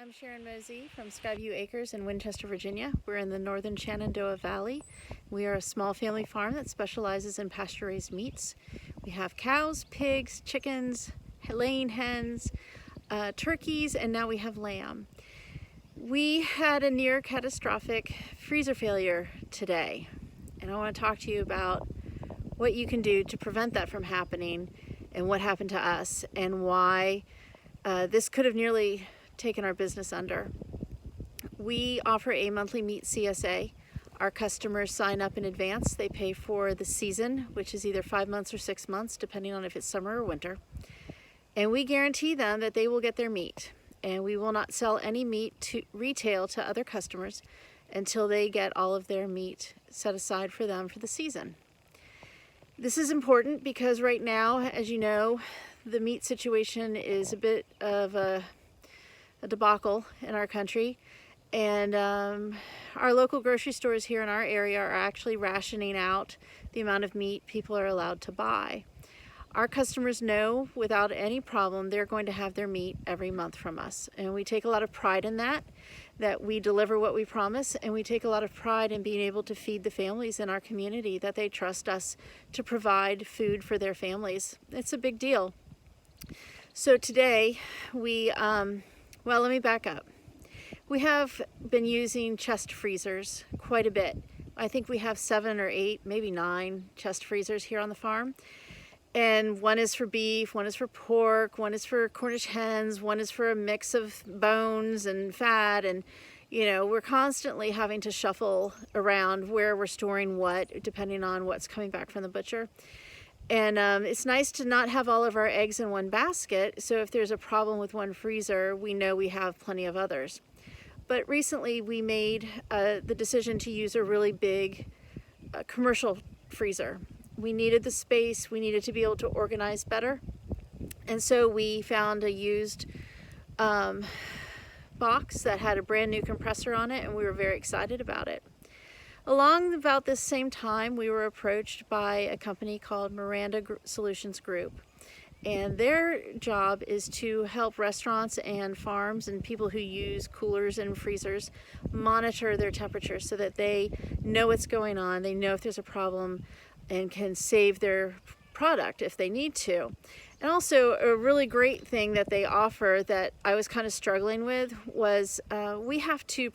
I'm Sharon Mosey from Skyview Acres in Winchester, Virginia. We're in the northern Shenandoah Valley. We are a small family farm that specializes in pasture-raised meats. We have cows, pigs, chickens, laying hens, turkeys, and now we have lamb. We had a near catastrophic freezer failure today, and I want to talk to you about what you can do to prevent that from happening and what happened to us and why this could have nearly taken our business under. We offer a monthly meat CSA. Our customers sign up in advance. They pay for the season, which is either 5 months or 6 months, depending on if it's summer or winter. And we guarantee them that they will get their meat. And we will not sell any meat to retail to other customers until they get all of their meat set aside for them for the season. This is important because right now, as you know, the meat situation is a bit of a debacle in our country, and our local grocery stores here in our area are actually rationing out the amount of meat people are allowed to buy. Our customers know without any problem they're going to have their meat every month from us, and we take a lot of pride in that we deliver what we promise, and we take a lot of pride in being able to feed the families in our community that they trust us to provide food for their families. It's a big deal. So today well, let me back up. We have been using chest freezers quite a bit. I think we have 7 or 8, maybe 9 chest freezers here on the farm. And one is for beef, one is for pork, one is for Cornish hens, one is for a mix of bones and fat. And, you know, we're constantly having to shuffle around where we're storing what, depending on what's coming back from the butcher. And it's nice to not have all of our eggs in one basket, so if there's a problem with one freezer, we know we have plenty of others. But recently we made the decision to use a really big commercial freezer. We needed the space, we needed to be able to organize better, and so we found a used box that had a brand new compressor on it, and we were very excited about it. Along about this same time, we were approached by a company called Miranda Solutions Group. And their job is to help restaurants and farms and people who use coolers and freezers monitor their temperature so that they know what's going on, they know if there's a problem, and can save their product if they need to. And also a really great thing that they offer that I was kind of struggling with was we have to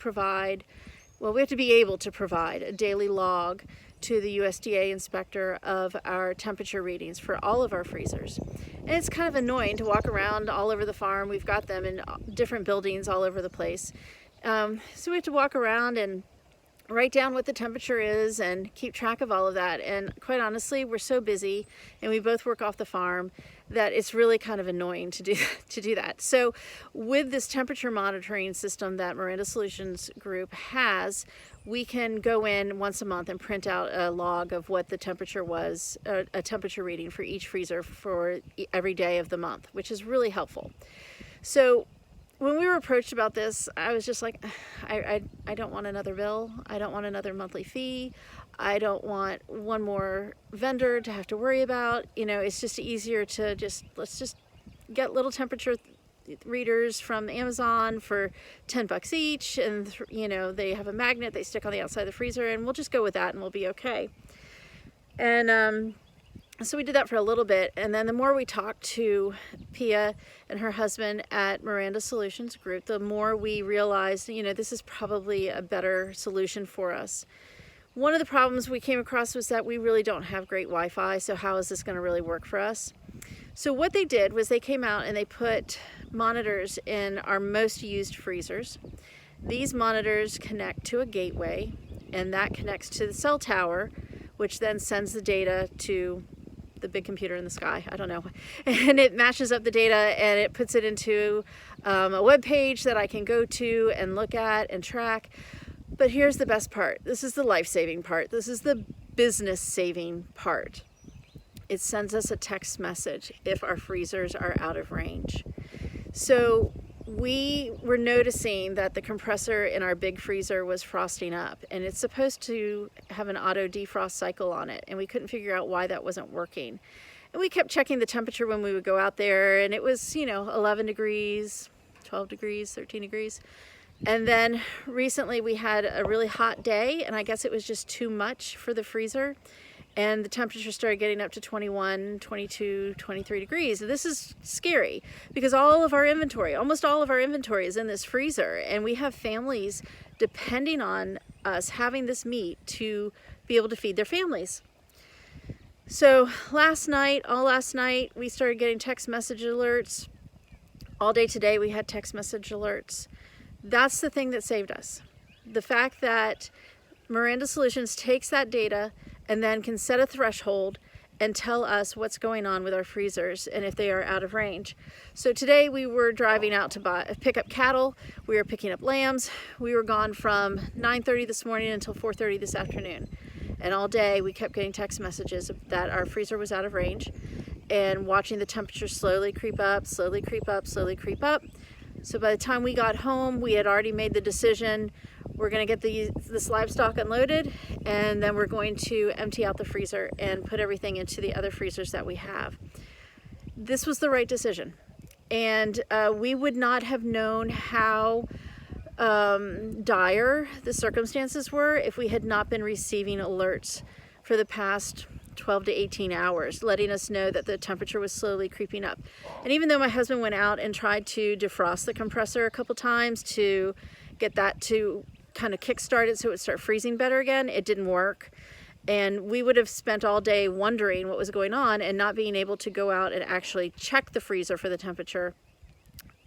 be able to provide a daily log to the USDA inspector of our temperature readings for all of our freezers. And it's kind of annoying to walk around all over the farm. We've got them in different buildings all over the place. So we have to walk around and write down what the temperature is and keep track of all of that. And quite honestly, we're so busy and we both work off the farm that it's really kind of annoying to do that. So with this temperature monitoring system that Miranda Solutions Group has, we can go in once a month and print out a log of what the temperature was, a temperature reading for each freezer for every day of the month, which is really helpful. So when we were approached about this, I was just like, I don't want another bill. I don't want another monthly fee. I don't want one more vendor to have to worry about. You know, it's just easier to let's just get little temperature readers from Amazon for $10 each. And, you know, they have a magnet they stick on the outside of the freezer, and we'll just go with that and we'll be okay. And so we did that for a little bit, and then the more we talked to Pia and her husband at Miranda Solutions Group, the more we realized, you know, this is probably a better solution for us. One of the problems we came across was that we really don't have great Wi-Fi, so how is this going to really work for us? So what they did was they came out and they put monitors in our most used freezers. These monitors connect to a gateway, and that connects to the cell tower, which then sends the data to the big computer in the sky, I don't know, and it matches up the data and it puts it into a web page that I can go to and look at and track. But here's the best part. This is the life-saving part. This is the business-saving part. It sends us a text message if our freezers are out of range. So we were noticing that the compressor in our big freezer was frosting up, and it's supposed to have an auto defrost cycle on it, and we couldn't figure out why that wasn't working. And we kept checking the temperature when we would go out there, and it was, 11 degrees, 12 degrees, 13 degrees. And then recently we had a really hot day, and I guess it was just too much for the freezer. And the temperature started getting up to 21, 22, 23 degrees. This is scary because all of our inventory, almost all of our inventory is in this freezer. And we have families depending on us having this meat to be able to feed their families. So all last night, we started getting text message alerts. All day today, we had text message alerts. That's the thing that saved us. The fact that Miranda Solutions takes that data and then can set a threshold and tell us what's going on with our freezers and if they are out of range. So today we were driving out to pick up cattle. We were picking up lambs. We were gone from 9:30 this morning until 4:30 this afternoon. And all day we kept getting text messages that our freezer was out of range and watching the temperature slowly creep up, slowly creep up, slowly creep up. So by the time we got home, we had already made the decision, we're going to get this livestock unloaded, and then we're going to empty out the freezer and put everything into the other freezers that we have. This was the right decision. And we would not have known how dire the circumstances were if we had not been receiving alerts for the past 12 to 18 hours, letting us know that the temperature was slowly creeping up. And even though my husband went out and tried to defrost the compressor a couple times to get that to kind of kickstart it so it would start freezing better again, it didn't work. And we would have spent all day wondering what was going on and not being able to go out and actually check the freezer for the temperature.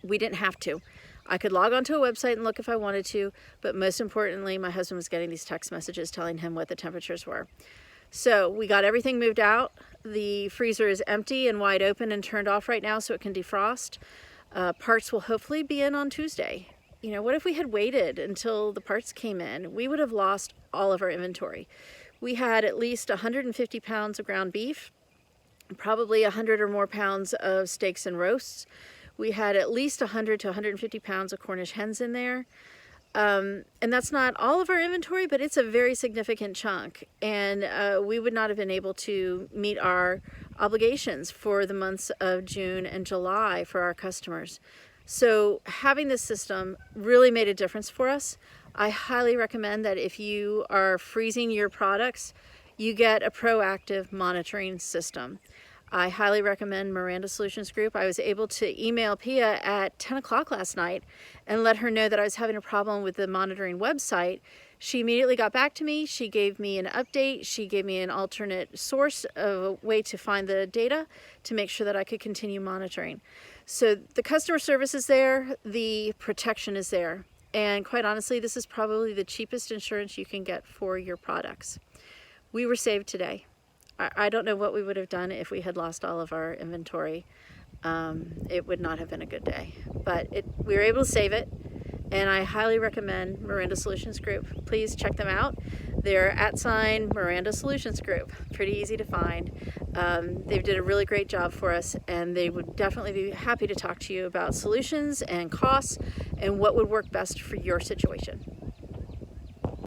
We didn't have to. I could log onto a website and look if I wanted to, but most importantly, my husband was getting these text messages telling him what the temperatures were. So we got everything moved out. The freezer is empty and wide open and turned off right now so it can defrost. Parts will hopefully be in on Tuesday. You know, what if we had waited until the parts came in? We would have lost all of our inventory. We had at least 150 pounds of ground beef, probably 100 or more pounds of steaks and roasts. We had at least 100 to 150 pounds of Cornish hens in there. And that's not all of our inventory, but it's a very significant chunk. And we would not have been able to meet our obligations for the months of June and July for our customers. So having this system really made a difference for us. I highly recommend that if you are freezing your products, you get a proactive monitoring system. I highly recommend Miranda Solutions Group. I was able to email Pia at 10 o'clock last night and let her know that I was having a problem with the monitoring website. She immediately got back to me. She gave me an update. She gave me an alternate source of a way to find the data to make sure that I could continue monitoring. So the customer service is there, the protection is there. And quite honestly, this is probably the cheapest insurance you can get for your products. We were saved today. I don't know what we would have done if we had lost all of our inventory. It would not have been a good day, but we were able to save it, and I highly recommend Miranda Solutions Group. Please check them out. They're @ Miranda Solutions Group. Pretty easy to find. They did a really great job for us, and they would definitely be happy to talk to you about solutions and costs and what would work best for your situation.